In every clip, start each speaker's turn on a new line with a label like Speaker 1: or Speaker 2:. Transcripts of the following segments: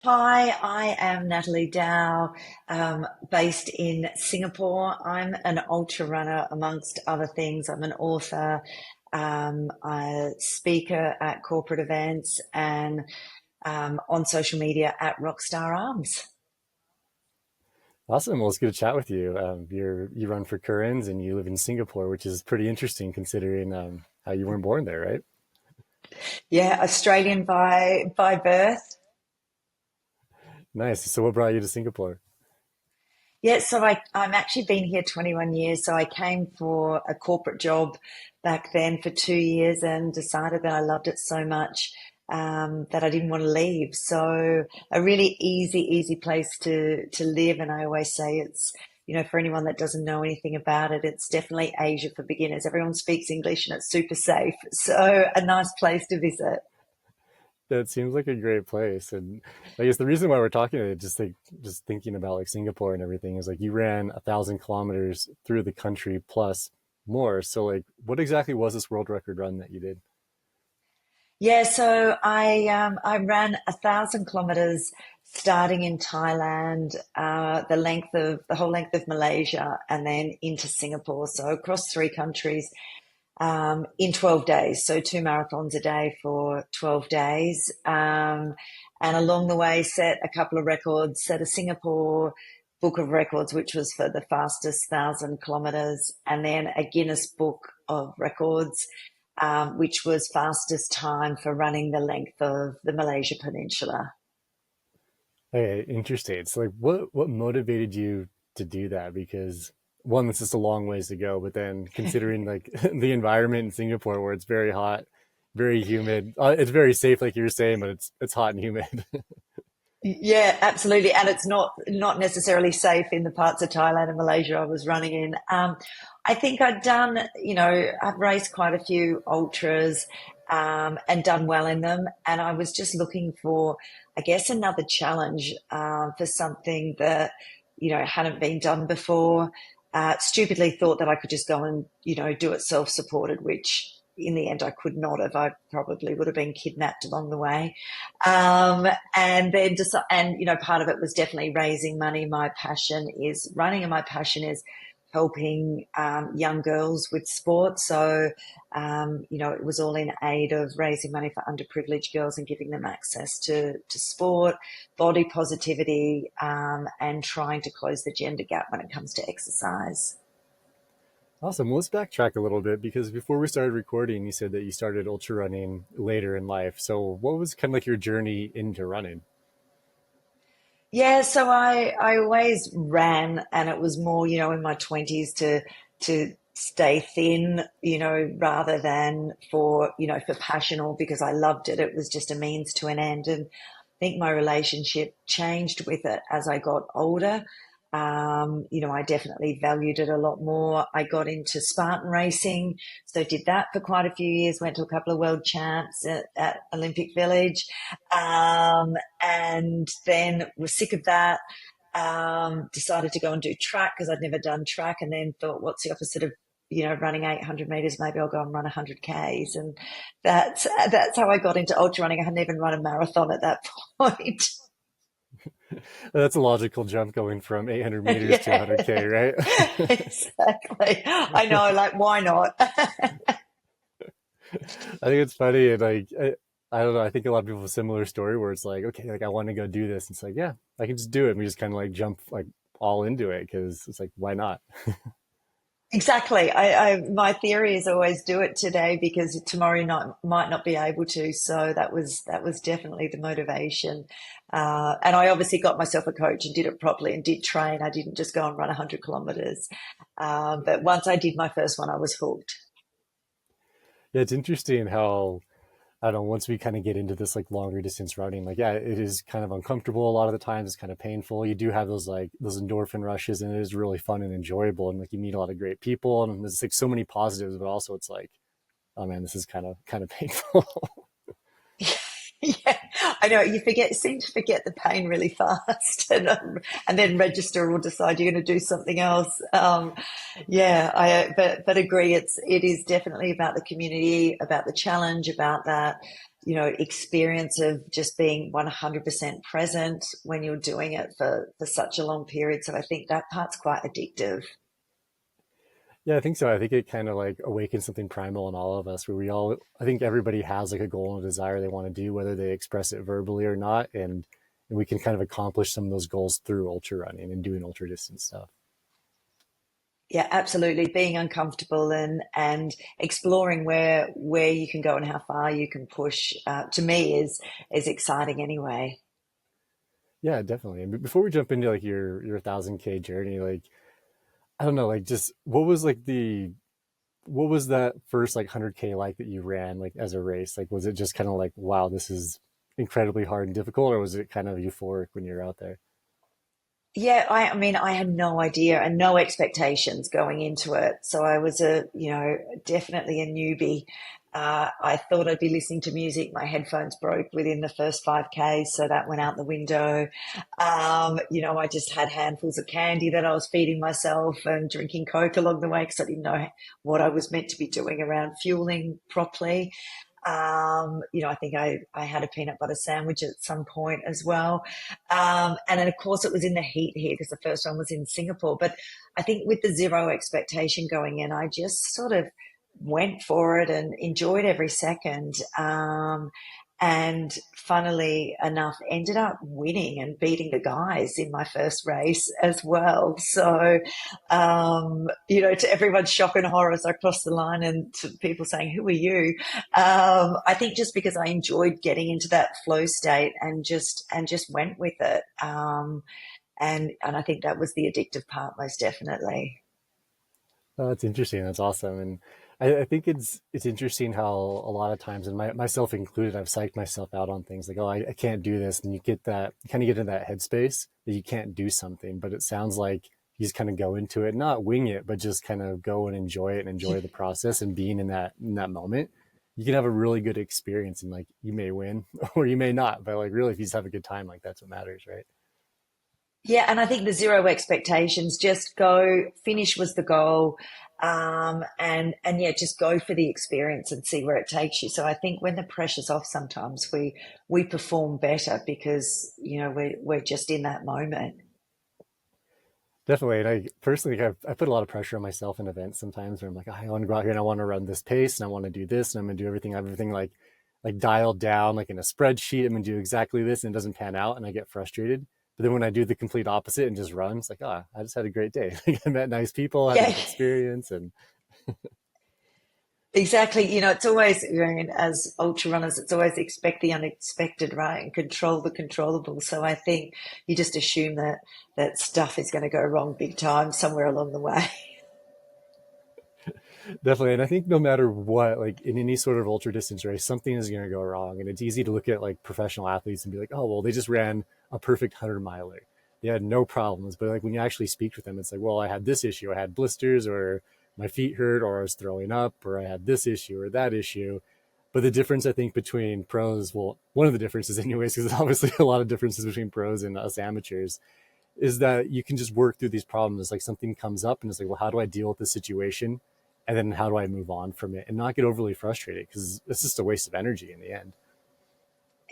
Speaker 1: Hi, I am Natalie Dau, based in Singapore. I'm an ultra runner, amongst other things. I'm an author, a speaker at corporate events, and on social media at Rockstar Arms.
Speaker 2: Awesome. Well, it's good to chat with you. You run for CurraNZ and you live in Singapore, which is pretty interesting considering how you weren't born there, right?
Speaker 1: Yeah, Australian by birth.
Speaker 2: Nice. So what brought you to Singapore?
Speaker 1: Yeah, so I'm actually been here 21 years. So I came for a corporate job back then for 2 years and decided that I loved it so much that I didn't want to leave. So a really easy place to live. And I always say it's, for anyone that doesn't know anything about it, it's definitely Asia for beginners. Everyone speaks English and it's super safe. So a nice place to visit.
Speaker 2: That seems like a great place. And I guess the reason why we're talking about it, just thinking about like Singapore and everything is like you ran 1,000 kilometers through the country plus more. So like what exactly was this world record run that you did?
Speaker 1: Yeah, so I ran 1,000 kilometers starting in Thailand, the whole length of Malaysia, and then into Singapore. So across three countries in 12 days. So two marathons a day for 12 days. And along the way, set a couple of records, set a Singapore Book of Records, which was for the fastest 1,000 kilometers, and then a Guinness Book of Records, which was fastest time for running the length of the Malaysia Peninsula.
Speaker 2: Okay, interesting. So like what motivated you to do that? Because one, it's just a long ways to go, but then considering like the environment in Singapore where it's very hot, very humid, it's very safe like you were saying, but it's hot and humid.
Speaker 1: Yeah, absolutely. And it's not necessarily safe in the parts of Thailand and Malaysia I was running in. I think I've raced quite a few ultras and done well in them. And I was just looking for, I guess, another challenge for something that hadn't been done before. Stupidly thought that I could just go and do it self-supported, which in the end I could not have. I probably would have been kidnapped along the way. Um, and then just, and part of it was definitely raising money. My passion is running and my passion is helping young girls with sport. So it was all in aid of raising money for underprivileged girls and giving them access to sport, body positivity, and trying to close the gender gap when it comes to exercise.
Speaker 2: Awesome. Well, let's backtrack a little bit because before we started recording, you said that you started ultra running later in life. So what was kind of like your journey into running?
Speaker 1: Yeah, so I always ran, and it was more in my 20s to stay thin rather than for passion or because I loved it. It was just a means to an end. And I think my relationship changed with it as I got older. I definitely valued it a lot more. I got into Spartan racing, so did that for quite a few years, went to a couple of world champs at Olympic Village, and then was sick of that. Decided to go and do track because I'd never done track, and then thought, what's the opposite of running 800 meters? Maybe I'll go and run 100 Ks, and that's how I got into ultra running. I hadn't even run a marathon at that point.
Speaker 2: That's a logical jump going from 800 meters to
Speaker 1: Yeah,
Speaker 2: 100K, right?
Speaker 1: exactly. I know, like, why not?
Speaker 2: I think it's funny and I don't know. I think a lot of people have a similar story where it's like, okay, like I want to go do this. It's like, yeah, I can just do it. And we just kind of like jump like all into it because it's like, why not?
Speaker 1: Exactly. My theory is always do it today because tomorrow not might not be able to. So that was definitely the motivation. And I obviously got myself a coach and did it properly and did train. I didn't just go and run 100 kilometers. But once I did my first one, I was hooked.
Speaker 2: Yeah, it's interesting how I don't know. Once we kind of get into this like longer distance running, like yeah, it is kind of uncomfortable a lot of the times. It's kind of painful. You do have those like those endorphin rushes, and it is really fun and enjoyable. And like you meet a lot of great people, and there's like so many positives, but also it's like, oh man, this is kind of painful.
Speaker 1: Yeah, I know. Seem to forget the pain really fast, and then register or decide you're going to do something else. Yeah, but agree. It is definitely about the community, about the challenge, about that. experience of just being 100% present when you're doing it for such a long period. So I think that part's quite addictive.
Speaker 2: Yeah, I think so. I think it kind of like awakens something primal in all of us where we all, I think everybody has like a goal and a desire they want to do, whether they express it verbally or not. And we can kind of accomplish some of those goals through ultra running and doing ultra distance stuff.
Speaker 1: Yeah, absolutely. Being uncomfortable and exploring where you can go and how far you can push, to me is exciting anyway.
Speaker 2: Yeah, definitely. And before we jump into like your 1,000K journey, like, I don't know, like just what was that first like 100K like that you ran like as a race? Like, was it just kind of like, wow, this is incredibly hard and difficult, or was it kind of euphoric when you're out there?
Speaker 1: Yeah, I mean, I had no idea and no expectations going into it. So I was definitely a newbie. I thought I'd be listening to music. My headphones broke within the first 5K, so that went out the window. I just had handfuls of candy that I was feeding myself and drinking Coke along the way because I didn't know what I was meant to be doing around fueling properly. I think I had a peanut butter sandwich at some point as well. And then, of course, it was in the heat here because the first one was in Singapore. But I think with the zero expectation going in, I just sort of went for it and enjoyed every second. And funnily enough, ended up winning and beating the guys in my first race as well. So, to everyone's shock and horror as I crossed the line and to people saying, "Who are you?" I think just because I enjoyed getting into that flow state and just went with it. And I think that was the addictive part, most definitely.
Speaker 2: Oh, that's interesting. That's awesome. And I think it's interesting how a lot of times, and myself included, I've psyched myself out on things like, oh, I can't do this. And you get that, you kind of get in that headspace that you can't do something. But it sounds like you just kind of go into it, not wing it, but just kind of go and enjoy it and enjoy the process and being in that moment. You can have a really good experience and like you may win or you may not. But like really, if you just have a good time, like that's what matters, right?
Speaker 1: Yeah, and I think the zero expectations, just go, finish was the goal. And yeah, just go for the experience and see where it takes you. So I think when the pressure's off, sometimes we perform better because, we're just in that moment.
Speaker 2: Definitely. And I personally, like, I put a lot of pressure on myself in events sometimes where I'm like, oh, I want to go out here and I want to run this pace and I want to do this and I'm going to do everything, everything like dialed down, like in a spreadsheet. I'm going to do exactly this and it doesn't pan out and I get frustrated. But then when I do the complete opposite and just run, it's like, ah, oh, I just had a great day. Like I met nice people, had a
Speaker 1: Yeah,
Speaker 2: good experience. And
Speaker 1: exactly. It's always, as ultra runners, it's always expect the unexpected, right? And control the controllable. So I think you just assume that stuff is going to go wrong big time somewhere along the way.
Speaker 2: definitely. And I think no matter what, like in any sort of ultra distance race, something is going to go wrong. And it's easy to look at like professional athletes and be like, oh, well, they just ran a perfect 100 miler. They had no problems. But like when you actually speak with them, it's like, well, I had this issue. I had blisters or my feet hurt or I was throwing up or I had this issue or that issue. But the difference, I think, between pros, well, one of the differences, anyways, because there's obviously a lot of differences between pros and us amateurs, is that you can just work through these problems. Like something comes up and it's like, well, how do I deal with this situation? And then how do I move on from it and not get overly frustrated because it's just a waste of energy in the end.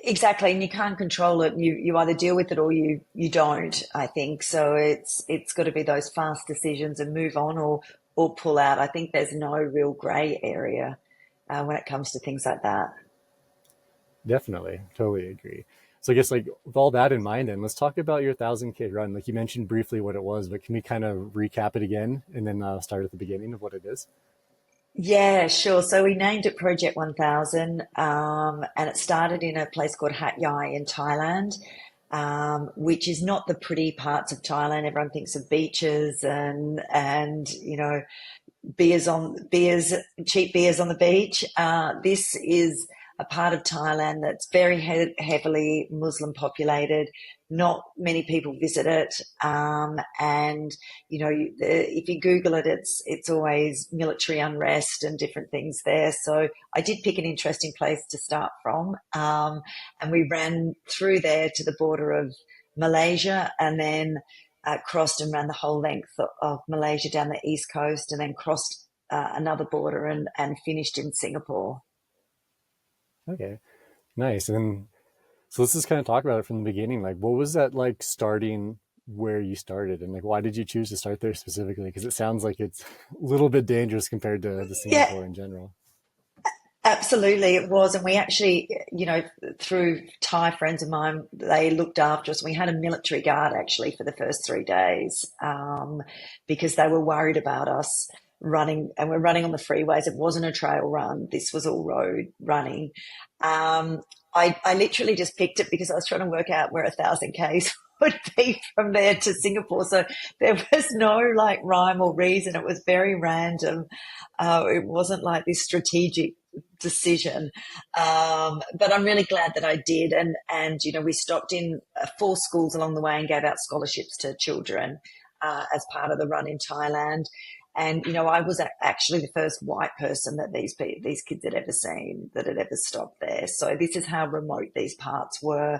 Speaker 1: Exactly, and you can't control it. You either deal with it or you don't, I think. So it's got to be those fast decisions and move on or pull out. I think there's no real gray area when it comes to things like that.
Speaker 2: Definitely. Totally agree. So I guess like with all that in mind, then let's talk about your 1,000K run. Like you mentioned briefly what it was, but can we kind of recap it again and then start at the beginning of what it is?
Speaker 1: Yeah, sure. So we named it Project 1000, and it started in a place called Hat Yai in Thailand, which is not the pretty parts of Thailand. Everyone thinks of beaches and beers, cheap beers on the beach. This is a part of Thailand that's very heavily Muslim populated. Not many people visit it, and if you Google it, it's always military unrest and different things there. So I did pick an interesting place to start from, and we ran through there to the border of Malaysia, and then crossed and ran the whole length of Malaysia down the east coast, and then crossed another border and finished in Singapore.
Speaker 2: Okay. Nice. And so let's just kind of talk about it from the beginning. Like, what was that like starting where you started, and like, why did you choose to start there specifically? Because it sounds like it's a little bit dangerous compared to the
Speaker 1: Yeah,
Speaker 2: Singapore in general.
Speaker 1: absolutely, it was. And we actually, through Thai friends of mine, they looked after us. We had a military guard actually for the first 3 days, because they were worried about us running, and we're running on the freeways. It wasn't a trail run. This was all road running. Um, I literally just picked it because I was trying to work out where 1,000 Ks would be from there to Singapore. So there was no like rhyme or reason. It was very random. It wasn't like this strategic decision. But I'm really glad that I did. And we stopped in 4 schools along the way and gave out scholarships to children as part of the run in Thailand. And I was actually the first white person that these kids had ever seen that had ever stopped there. So this is how remote these parts were.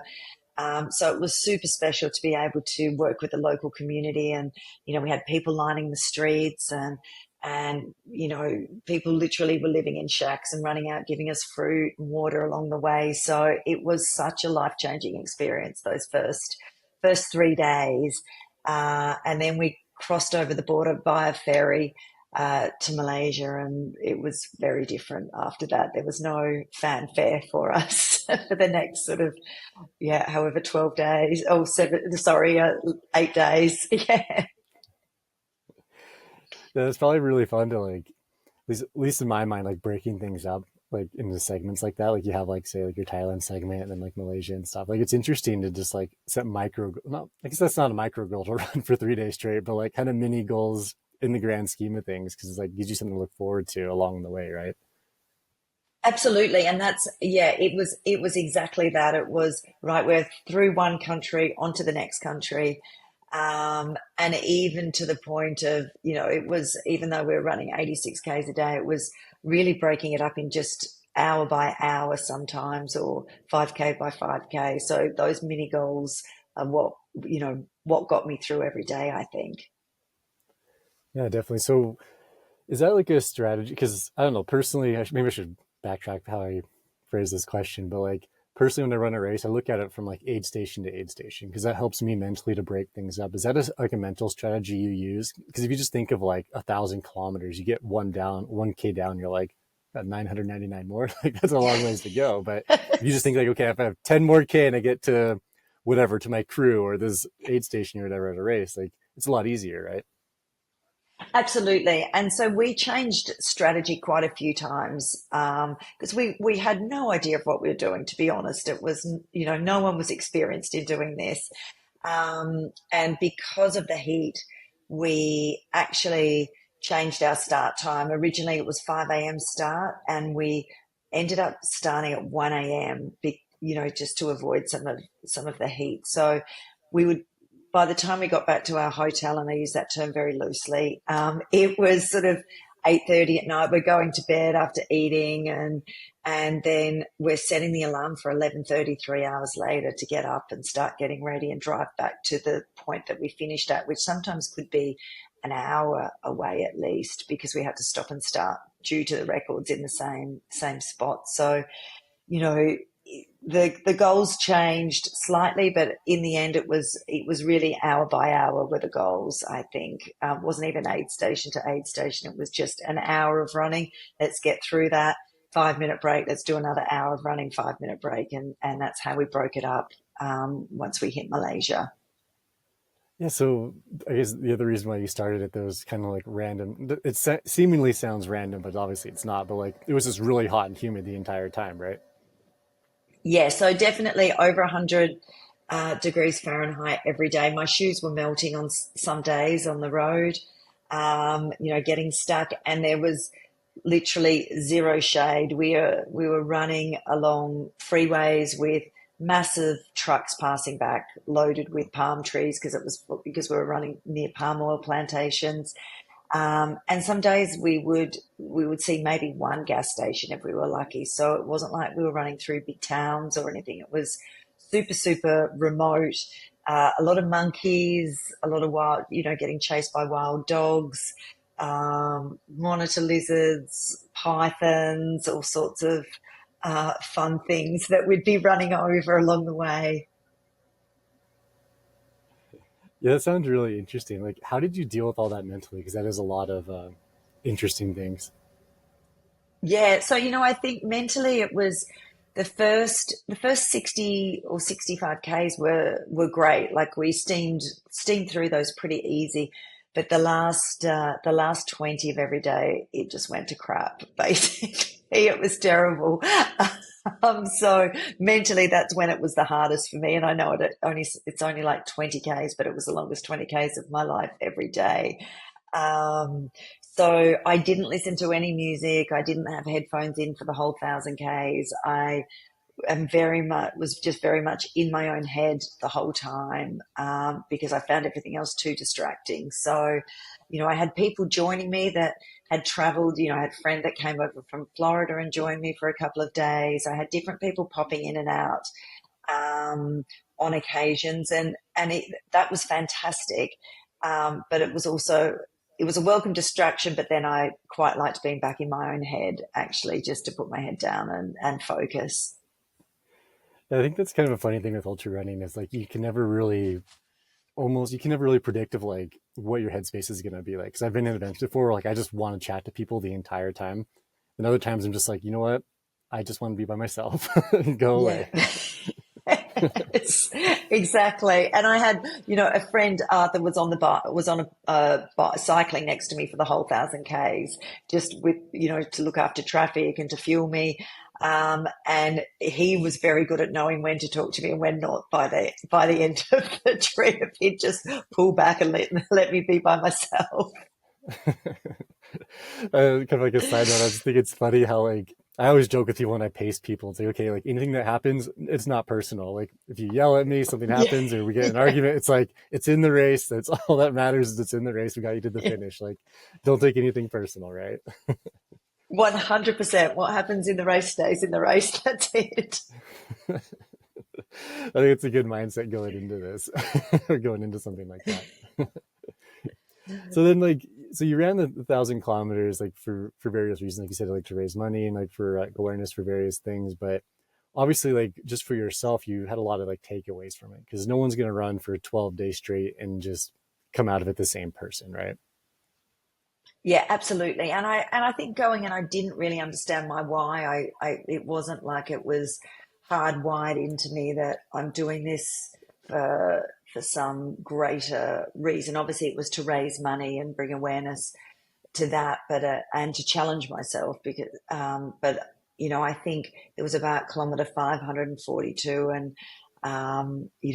Speaker 1: So it was super special to be able to work with the local community, and we had people lining the streets, and people literally were living in shacks and running out giving us fruit and water along the way. So it was such a life changing experience those first 3 days, and then we crossed over the border by a ferry to Malaysia, and it was very different after that. There was no fanfare for us for the next sort of, yeah, however, 12 days. Oh, 8 days. Yeah.
Speaker 2: Yeah, it's probably really fun to like, at least in my mind, like breaking things up like into segments like that. Like you have like say like your Thailand segment and then like Malaysia and stuff. Like it's interesting to just like set micro. No, I guess that's not a micro goal to run for 3 days straight, but like kind of mini goals in the grand scheme of things because it's like gives you something to look forward to along the way, right?
Speaker 1: Absolutely. And yeah, it was exactly that. It was right. We're through one country onto the next country. And even to the point of, it was, even though we were running 86 Ks a day, it was really breaking it up in just hour by hour sometimes, or 5K by 5K. So those mini goals are what got me through every day, I think.
Speaker 2: Yeah, definitely. So is that like a strategy? Because I don't know, personally, maybe I should backtrack how I phrase this question, but like personally, when I run a race, I look at it from like aid station to aid station because that helps me mentally to break things up. Is that like a mental strategy you use? Because if you just think of like 1,000 kilometers, you get 1K down, you're like, got 999 more. Like that's a long ways to go. But if you just think like, okay, if I have 10 more K and I get to whatever to my crew or this aid station or whatever at a race, like it's a lot easier, right?
Speaker 1: Absolutely. And so we changed strategy quite a few times, because we had no idea of what we were doing, to be honest. It was, no one was experienced in doing this. And because of the heat, we actually changed our start time. Originally, it was 5 a.m. start, and we ended up starting at 1 a.m., just to avoid some of the heat. So we would by the time we got back to our hotel, and I use that term very loosely, it was sort of 8:30 at night. We're going to bed after eating, and then we're setting the alarm for 11:30, 3 hours later, to get up and start getting ready and drive back to the point that we finished at, which sometimes could be an hour away at least, because we had to stop and start due to the records in the same spot. So, you know, the goals changed slightly, but in the end, it was really hour by hour were the goals. I think it wasn't even aid station to aid station. It was just an hour of running. Let's get through that. 5 minute break. Let's do another hour of running. 5 minute break, and that's how we broke it up once we hit Malaysia.
Speaker 2: Yeah, so I guess the other reason why you started it, though, was kind of like random. It seemingly sounds random, but obviously it's not. But like it was just really hot and humid the entire time, right?
Speaker 1: Yeah, so definitely over 100 degrees Fahrenheit every day. My shoes were melting on some days on the road, getting stuck, and there was literally zero shade. We were running along freeways with massive trucks passing back loaded with palm trees, because we were running near palm oil plantations. And some days we would see maybe one gas station if we were lucky. So it wasn't like we were running through big towns or anything. It was super, super remote. A lot of monkeys, a lot of wild, getting chased by wild dogs, monitor lizards, pythons, all sorts of fun things that we'd be running over along the way.
Speaker 2: Yeah, that sounds really interesting. Like, how did you deal with all that mentally? Because that is a lot of interesting things.
Speaker 1: Yeah, so I think mentally it was the first 60 or 65 Ks were great. Like we steamed through those pretty easy, but the last 20 of every day it just went to crap, basically. It was terrible. So mentally that's when it was the hardest for me. And I know it's only like 20 Ks, but it was the longest 20 Ks of my life every day. Um, so I didn't listen to any music. I didn't have headphones in for the whole 1,000 Ks. I am very much was just very much in my own head the whole time, because I found everything else too distracting. So, I had people joining me that had traveled. I had a friend that came over from Florida and joined me for a couple of days. I had different people popping in and out, um, on occasions, and that was fantastic. But it was a welcome distraction. But then I quite liked being back in my own head, actually, just to put my head down and focus.
Speaker 2: Yeah, I think that's kind of a funny thing with ultra running is like you can never really predict of like what your headspace is going to be like. Because I've been in events before where like I just want to chat to people the entire time, and other times I'm just like, you know what, I just want to be by myself and go
Speaker 1: Yeah.
Speaker 2: away.
Speaker 1: It's, exactly. And I had, a friend, Arthur, was on a cycling next to me for the whole 1,000 Ks, just with, to look after traffic and to fuel me. And he was very good at knowing when to talk to me and when not. By the end of the trip, he'd just pull back and let me be by myself.
Speaker 2: Kind of like a side note, I just think it's funny how like I always joke with people when I pace people. It's like, okay, like anything that happens, it's not personal. Like if you yell at me, something
Speaker 1: Yeah,
Speaker 2: happens, or we get in an
Speaker 1: yeah,
Speaker 2: argument, it's like it's in the race. That's all that matters is it's in the race. We got you to the
Speaker 1: yeah.
Speaker 2: finish. Like, don't take anything personal, right?
Speaker 1: 100%. What happens in the race stays in the race. That's it.
Speaker 2: I think it's a good mindset going into this, or going into something like that. So then, like, so you ran the 1,000 kilometers, like for various reasons, like you said, like to raise money and like for awareness for various things. But obviously, like just for yourself, you had a lot of like takeaways from it because no one's going to run for 12 days straight and just come out of it the same person, right?
Speaker 1: Yeah, absolutely. And I think going in, I didn't really understand my why. It wasn't like it was hardwired into me that I'm doing this for some greater reason. Obviously, it was to raise money and bring awareness to that, but and to challenge myself because, but I think it was about kilometre 542, and we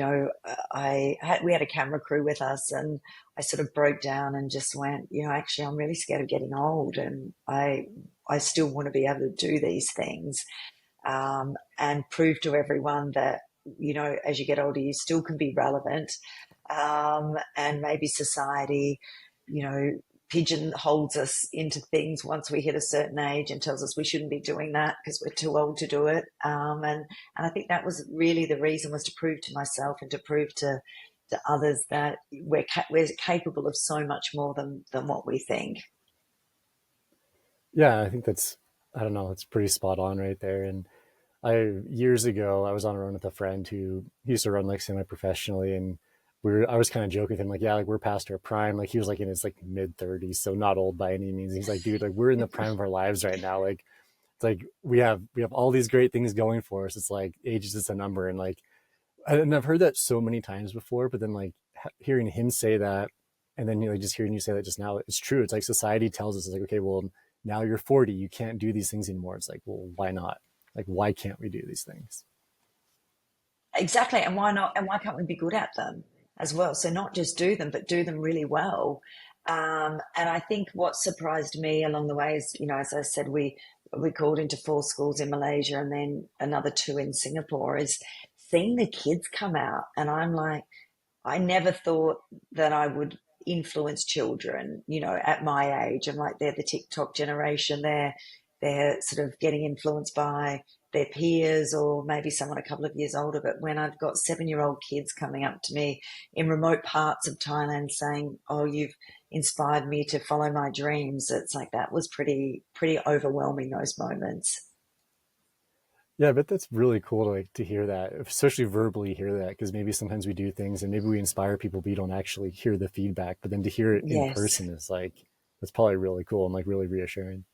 Speaker 1: had a camera crew with us, and I sort of broke down and just went, actually, I'm really scared of getting old, and I still want to be able to do these things, and prove to everyone that as you get older, you still can be relevant, and maybe society, you know, pigeonholes us into things once we hit a certain age and tells us we shouldn't be doing that because we're too old to do it. And I think that was really the reason, was to prove to myself and to prove to others that we're capable of so much more than what we think.
Speaker 2: Yeah, I think I don't know, it's pretty spot on right there. And years ago, I was on a run with a friend who used to run like semi-professionally, and I was kind of joking with him, like, yeah, like we're past our prime. Like he was like in his like mid 30s, so not old by any means. He's like, dude, like we're in the prime of our lives right now. Like it's like we have all these great things going for us. It's like age is just a number, and like, and I've heard that so many times before, but then like hearing him say that, and then just hearing you say that just now, it's true. It's like society tells us, it's like, okay, well, now you're 40, you can't do these things anymore. It's like, well, why not? Like, why can't we do these things?
Speaker 1: Exactly. And why not? And why can't we be good at them as well? So not just do them, but do them really well. And I think what surprised me along the way is, as I said, we called into 4 schools in Malaysia and then another 2 in Singapore, is seeing the kids come out. And I'm like, I never thought that I would influence children, at my age. I'm like, they're the TikTok generation. They're sort of getting influenced by their peers or maybe someone a couple of years older. But when I've got 7-year-old kids coming up to me in remote parts of Thailand saying, "Oh, you've inspired me to follow my dreams," it's like that was pretty overwhelming, those moments.
Speaker 2: Yeah, but that's really cool to like to hear that, especially verbally hear that, because maybe sometimes we do things and maybe we inspire people, but you don't actually hear the feedback. But then to hear it in
Speaker 1: Yes.
Speaker 2: person is like that's probably really cool and like really reassuring.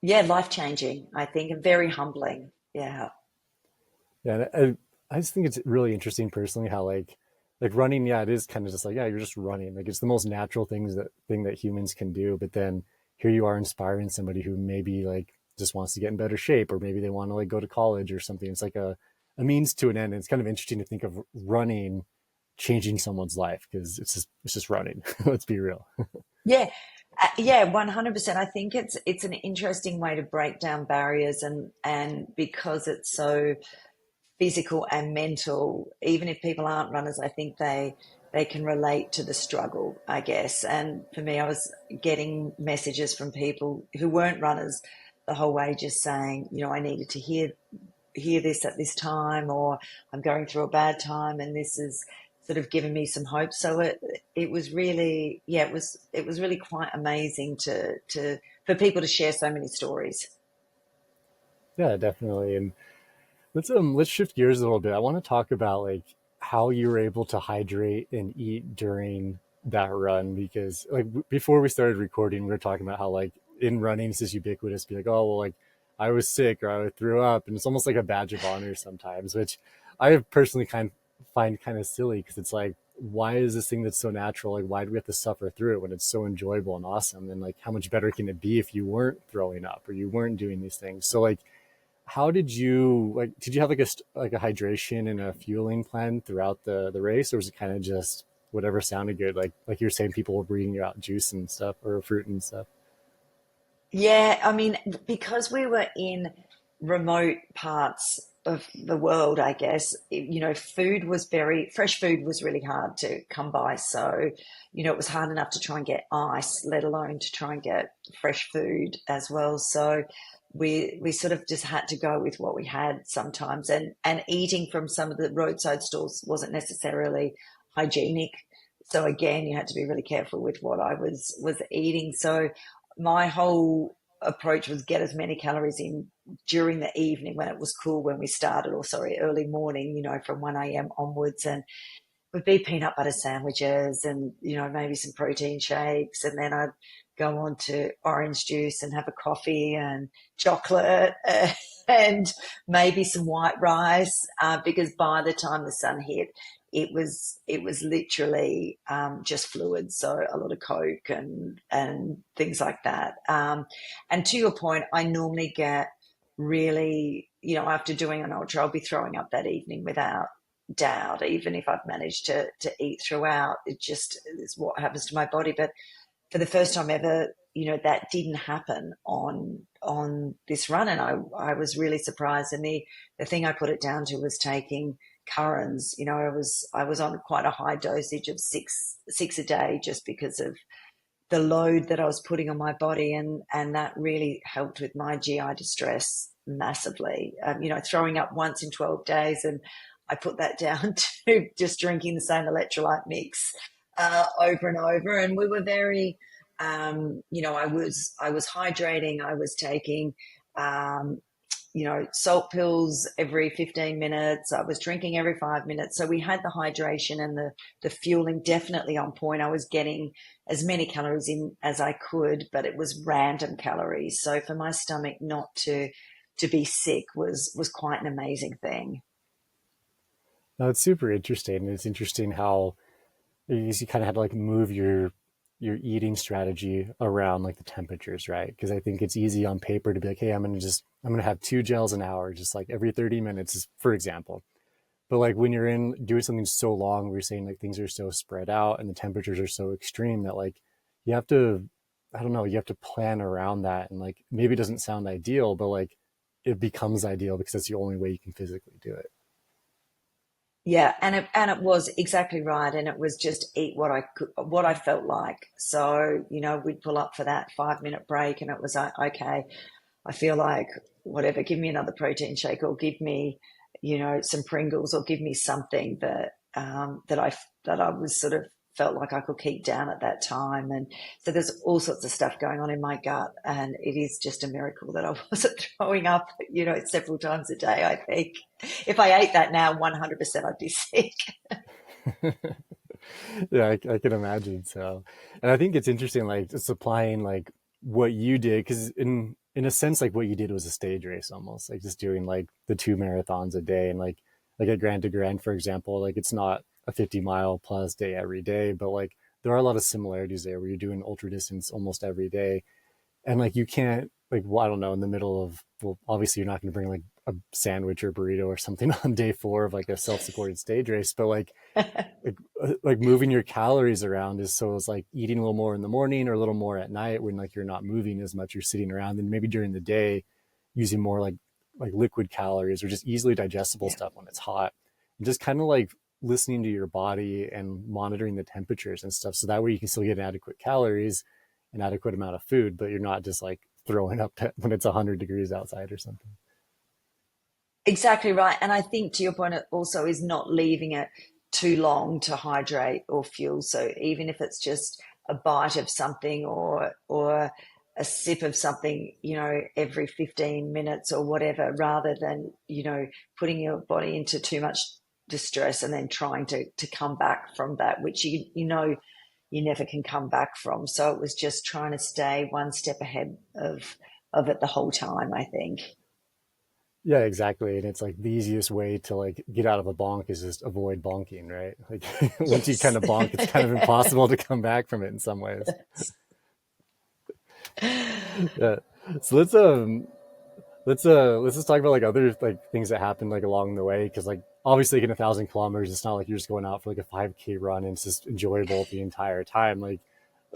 Speaker 1: Yeah, life changing, I think, and very humbling. Yeah.
Speaker 2: Yeah, and I just think it's really interesting personally how like running, yeah, it is kind of just like yeah, you're just running. Like it's the most natural thing that humans can do. But then here you are inspiring somebody who maybe like just wants to get in better shape, or maybe they want to like go to college or something. It's like a means to an end. And it's kind of interesting to think of running changing someone's life because it's just running. Let's be real.
Speaker 1: Yeah. Yeah, 100%. I think it's an interesting way to break down barriers, and because it's so physical and mental, even if people aren't runners, I think they can relate to the struggle, I guess. And for me, I was getting messages from people who weren't runners the whole way, just saying, I needed to hear this at this time, or I'm going through a bad time, and this is sort of given me some hope. So it was really, yeah, it was really quite amazing to for people to share so many stories.
Speaker 2: Yeah, definitely. And let's shift gears a little bit. I want to talk about like how you were able to hydrate and eat during that run because like before we started recording, we were talking about how like in running it's just ubiquitous. Be like, oh well, like I was sick or I threw up, and it's almost like a badge of honor sometimes, which I personally find kind of silly because it's like, why is this thing that's so natural? Like, why do we have to suffer through it when it's so enjoyable and awesome? And like, how much better can it be if you weren't throwing up or you weren't doing these things? So like how did you like did you have like a hydration and a fueling plan throughout the race, or was it kind of just whatever sounded good, like you're saying people were bringing you out juice and stuff or fruit and stuff?
Speaker 1: Yeah, I mean, because we were in remote parts of the world, I guess, fresh food was really hard to come by. So, it was hard enough to try and get ice, let alone to try and get fresh food as well. So we sort of just had to go with what we had sometimes. And eating from some of the roadside stalls wasn't necessarily hygienic. So again, you had to be really careful with what I was eating. So my whole approach was get as many calories in during the evening when it was cool when we started, or sorry, early morning, from 1 a.m. onwards. And would be peanut butter sandwiches and, maybe some protein shakes. And then I'd go on to orange juice and have a coffee and chocolate and maybe some white rice, because by the time the sun hit, it was literally just fluids, so a lot of Coke and things like that. And to your point, I normally get really, after doing an ultra, I'll be throwing up that evening without doubt, even if I've managed to eat throughout. It just is what happens to my body. But for the first time ever, that didn't happen on this run, and I was really surprised. And the thing I put it down to was taking CurraNZ. I was on quite a high dosage of six a day, just because of the load that I was putting on my body, and that really helped with my GI distress massively. Throwing up once in 12 days, and I put that down to just drinking the same electrolyte mix over and over. And we were very, I was hydrating. I was taking, um, salt pills every 15 minutes. I was drinking every 5 minutes. So we had the hydration and the fueling definitely on point. I was getting as many calories in as I could, but it was random calories. So for my stomach not to be sick was quite an amazing thing.
Speaker 2: No, it's super interesting. And it's interesting how you kind of had to like move your eating strategy around like the temperatures, right? Because I think it's easy on paper to be like, hey, I'm gonna have 2 gels an hour, just like every 30 minutes, for example. But like when you're in doing something so long, where you're saying like things are so spread out and the temperatures are so extreme that like you have to, I don't know, you have to plan around that. And like maybe it doesn't sound ideal, but like it becomes ideal because that's the only way you can physically do it.
Speaker 1: Yeah, and it was exactly right, and it was just eat what I could, what I felt like. So we'd pull up for that 5 minute break, and it was like, okay, I feel like whatever, give me another protein shake, or give me, some Pringles, or give me something that I was sort of felt like I could keep down at that time. And so there's all sorts of stuff going on in my gut. And it is just a miracle that I wasn't throwing up, several times a day, I think. If I ate that now, 100% I'd be sick.
Speaker 2: Yeah, I can imagine. So, and I think it's interesting, like just applying like what you did, because in a sense, like what you did was a stage race almost, like just doing like the 2 marathons a day, and like at Grand to Grand, for example, like it's not a 50-mile plus day every day, but like there are a lot of similarities there where you're doing ultra distance almost every day, and like you can't like, well, I don't know, in the middle of, well, obviously you're not going to bring like a sandwich or burrito or something on day 4 of like a self-supported stage race, but like moving your calories around is, so it's like eating a little more in the morning or a little more at night when like you're not moving as much, you're sitting around, and maybe during the day using more like liquid calories or just easily digestible
Speaker 1: Yeah.
Speaker 2: stuff when it's hot, and just kind of like listening to your body and monitoring the temperatures and stuff, so that way you can still get adequate calories, an adequate amount of food, but you're not just like throwing up when it's 100 degrees outside or something.
Speaker 1: Exactly right. And I think to your point, it also is not leaving it too long to hydrate or fuel. So even if it's just a bite of something or a sip of something, every 15 minutes or whatever, rather than, putting your body into too much distress and then trying to come back from that, which you never can come back from. So it was just trying to stay one step ahead of it the whole time, I think.
Speaker 2: Yeah, exactly. And it's like the easiest way to like get out of a bonk is just avoid bonking, right? Like once you kind
Speaker 1: Yes.
Speaker 2: of bonk, it's kind of impossible to come back from it in some ways. Yeah. So let's just talk about like other like things that happened like along the way, because like obviously like in 1,000 kilometers, it's not like you're just going out for like a 5K run and it's just enjoyable the entire time. Like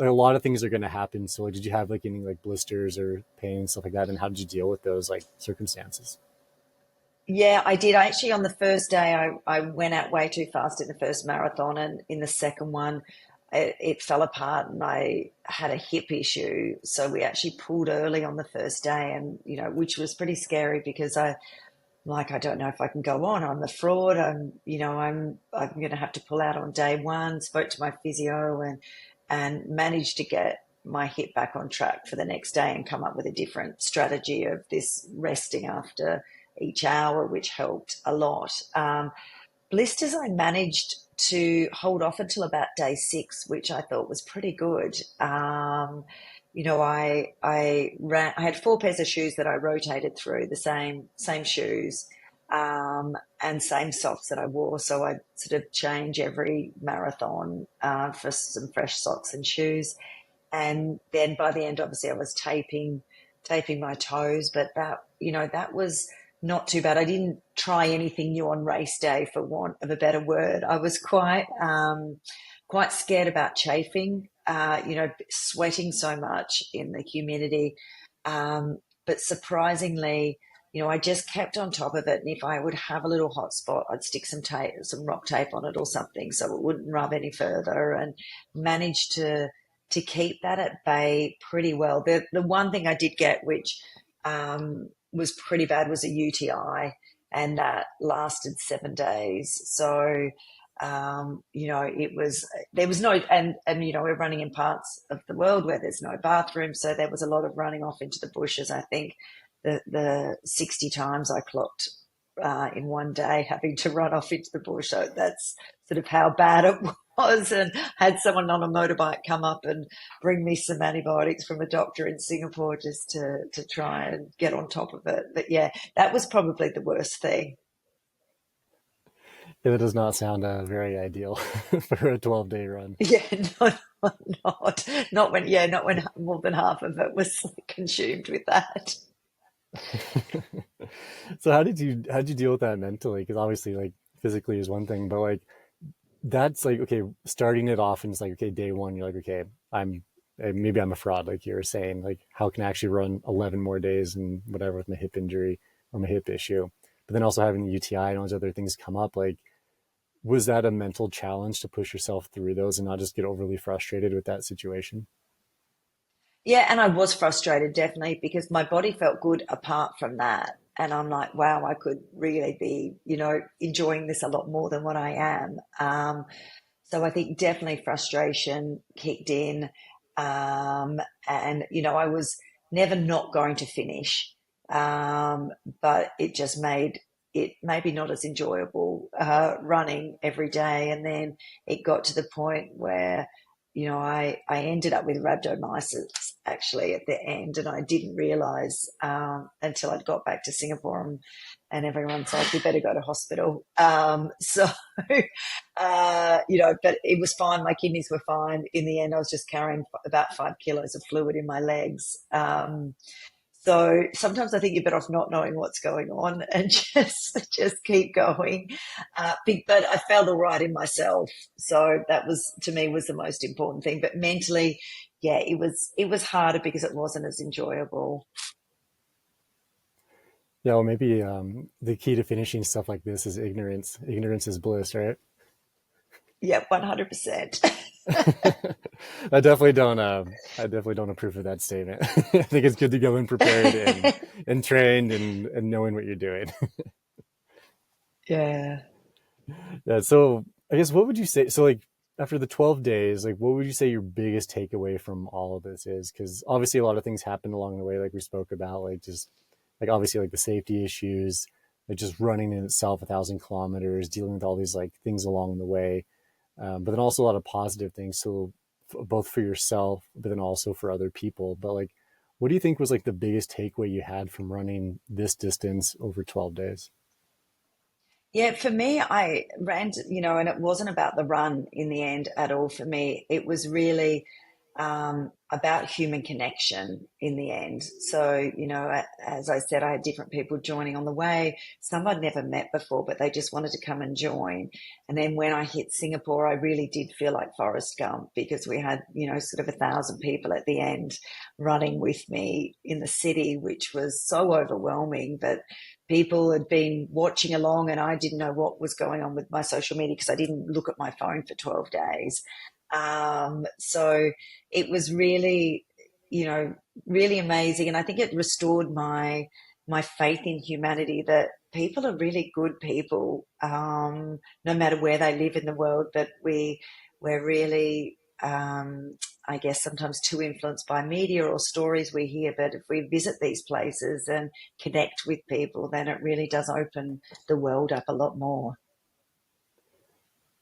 Speaker 2: a lot of things are going to happen. So like, did you have like any like blisters or pain stuff like that, and how did you deal with those like circumstances?
Speaker 1: Yeah, I did. I actually, on the first day, I went out way too fast in the first marathon, and in the second one, it fell apart, and I had a hip issue. So we actually pulled early on the first day, and which was pretty scary because I don't know if I can go on. I'm a fraud. I'm going to have to pull out on day one. Spoke to my physio and managed to get my hip back on track for the next day and come up with a different strategy of this resting after each hour, which helped a lot. Blisters, I managed to hold off until about day 6, which I thought was pretty good. I had 4 pairs of shoes that I rotated through, the same shoes, and same socks that I wore. So I sort of change every marathon for some fresh socks and shoes. And then by the end, obviously, I was taping my toes, but that was not too bad. I didn't try anything new on race day, for want of a better word. I was quite scared about chafing, sweating so much in the humidity. But surprisingly, I just kept on top of it. And if I would have a little hot spot, I'd stick some tape, some rock tape on it or something so it wouldn't rub any further, and managed to keep that at bay pretty well. The one thing I did get, which was pretty bad, was a UTI, and that lasted 7 days. So it was, there was no, and we're running in parts of the world where there's no bathroom, so there was a lot of running off into the bushes. I think the 60 times I clocked in one day having to run off into the bush. So that's sort of how bad it was. And had someone on a motorbike come up and bring me some antibiotics from a doctor in Singapore just to try and get on top of it. But yeah, that was probably the worst thing.
Speaker 2: Yeah, that does not sound very ideal for a 12-day run.
Speaker 1: Yeah, not when more than half of it was consumed with that.
Speaker 2: So how did you deal with that mentally? Because obviously, like physically is one thing, but like that's like okay, starting it off and it's like okay, day one, you're like okay, I'm maybe I'm a fraud, like you were saying, like how can I actually run 11 more days and whatever with my hip injury or my hip issue, but then also having the UTI and all those other things come up, like was that a mental challenge to push yourself through those and not just get overly frustrated with that situation?
Speaker 1: Yeah, and I was frustrated definitely because my body felt good apart from that. And I'm like, wow, I could really be, enjoying this a lot more than what I am. So I think definitely frustration kicked in. Um, and, I was never not going to finish. Um, but it just made it maybe not as enjoyable running every day. And then it got to the point where, I ended up with rhabdomyolysis actually at the end. And I didn't realize until I'd got back to Singapore and everyone's like, you better go to hospital. So but it was fine. My kidneys were fine. In the end, I was just carrying about 5 kilos of fluid in my legs. So sometimes I think you're better off not knowing what's going on and just keep going. But I felt all right in myself, so that was to me was the most important thing. But mentally, yeah, it was harder because it wasn't as enjoyable.
Speaker 2: Yeah, well, maybe the key to finishing stuff like this is ignorance. Ignorance is bliss, right?
Speaker 1: Yeah, 100%.
Speaker 2: I definitely don't approve of that statement. I think it's good to go in prepared and trained and knowing what you're doing.
Speaker 1: Yeah.
Speaker 2: Yeah. So I guess what would you say? So like after the 12 days, like what would you say your biggest takeaway from all of this is? Because obviously a lot of things happened along the way, like we spoke about, like just like obviously like the safety issues, like just running in itself 1,000 kilometers, dealing with all these like things along the way, but then also a lot of positive things. So both for yourself, but then also for other people. But like, what do you think was like the biggest takeaway you had from running this distance over 12 days?
Speaker 1: Yeah, for me, I ran, and it wasn't about the run in the end at all for me. It was really about human connection in the end. So, as I said, I had different people joining on the way. Some I'd never met before, but they just wanted to come and join. And then when I hit Singapore, I really did feel like Forrest Gump because we had, sort of 1,000 people at the end running with me in the city, which was so overwhelming. But people had been watching along and I didn't know what was going on with my social media because I didn't look at my phone for 12 days. So it was really, you know, really amazing. And I think it restored my faith in humanity that people are really good people, no matter where they live in the world, that we're really I guess sometimes too influenced by media or stories we hear. But if we visit these places and connect with people, then it really does open the world up a lot more.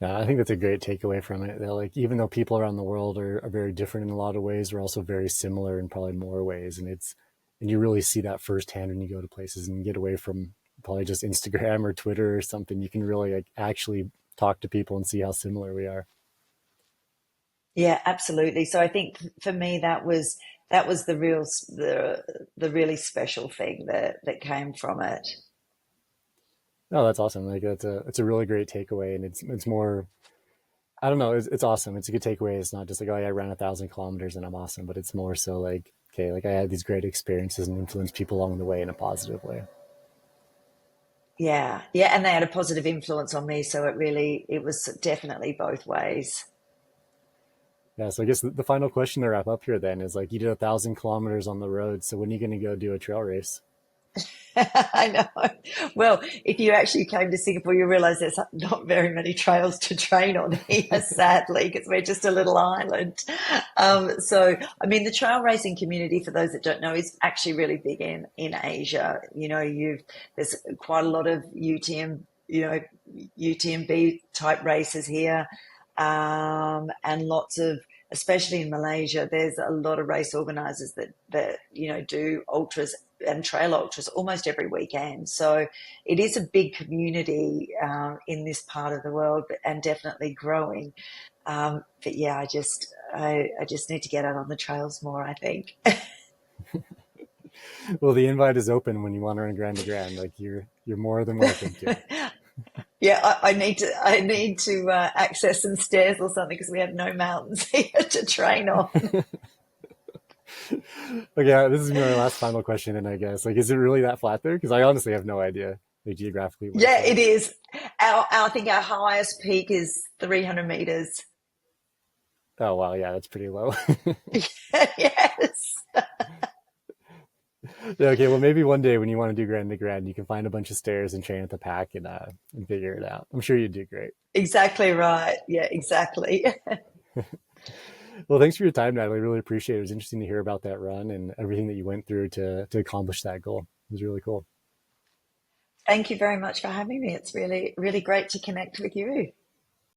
Speaker 2: Yeah, I think that's a great takeaway from it. That like even though people around the world are very different in a lot of ways, we're also very similar in probably more ways. And you really see that firsthand when you go to places and get away from probably just Instagram or Twitter or something. You can really like actually talk to people and see how similar we are.
Speaker 1: Yeah, absolutely. So I think for me that was the really special thing that came from it.
Speaker 2: Oh, that's awesome. Like it's a really great takeaway, and it's more. I don't know. It's awesome. It's a good takeaway. It's not just like, oh yeah, I ran 1,000 kilometers and I'm awesome, but it's more so like, okay, like I had these great experiences and influenced people along the way in a positive way.
Speaker 1: Yeah, yeah, and they had a positive influence on me, so it was definitely both ways.
Speaker 2: Yeah. So I guess the final question to wrap up here then is like, you did 1,000 kilometers on the road. So when are you going to go do a trail race?
Speaker 1: I know. Well, if you actually came to Singapore, you realize there's not very many trails to train on here, sadly, because we're just a little island. So, I mean, the trail racing community, for those that don't know, is actually really big in Asia. There's quite a lot of UTMB type races here, and lots of, especially in Malaysia, there's a lot of race organisers that do ultras and trail ultras almost every weekend. So it is a big community in this part of the world, and definitely growing. But yeah, I just need to get out on the trails more, I think.
Speaker 2: Well, the invite is open when you want to run Grand to Grand. Like you're more than welcome to.
Speaker 1: Yeah, I need to access some stairs or something because we have no mountains here to train on.
Speaker 2: Okay, this is my last final question, and I guess like, is it really that flat there? Because I honestly have no idea, like geographically what it's
Speaker 1: Yeah, it
Speaker 2: like.
Speaker 1: is. I think our highest peak is 300 meters.
Speaker 2: Oh wow, yeah, that's pretty low.
Speaker 1: Yes.
Speaker 2: Yeah, okay, well, maybe one day when you want to do Grand to Grand, you can find a bunch of stairs and train at the pack and figure it out. I'm sure you'd do great.
Speaker 1: Exactly right. Yeah, exactly.
Speaker 2: Well, thanks for your time, Natalie. I really appreciate it. It was interesting to hear about that run and everything that you went through to accomplish that goal. It was really cool.
Speaker 1: Thank you very much for having me. It's really, really great to connect with you.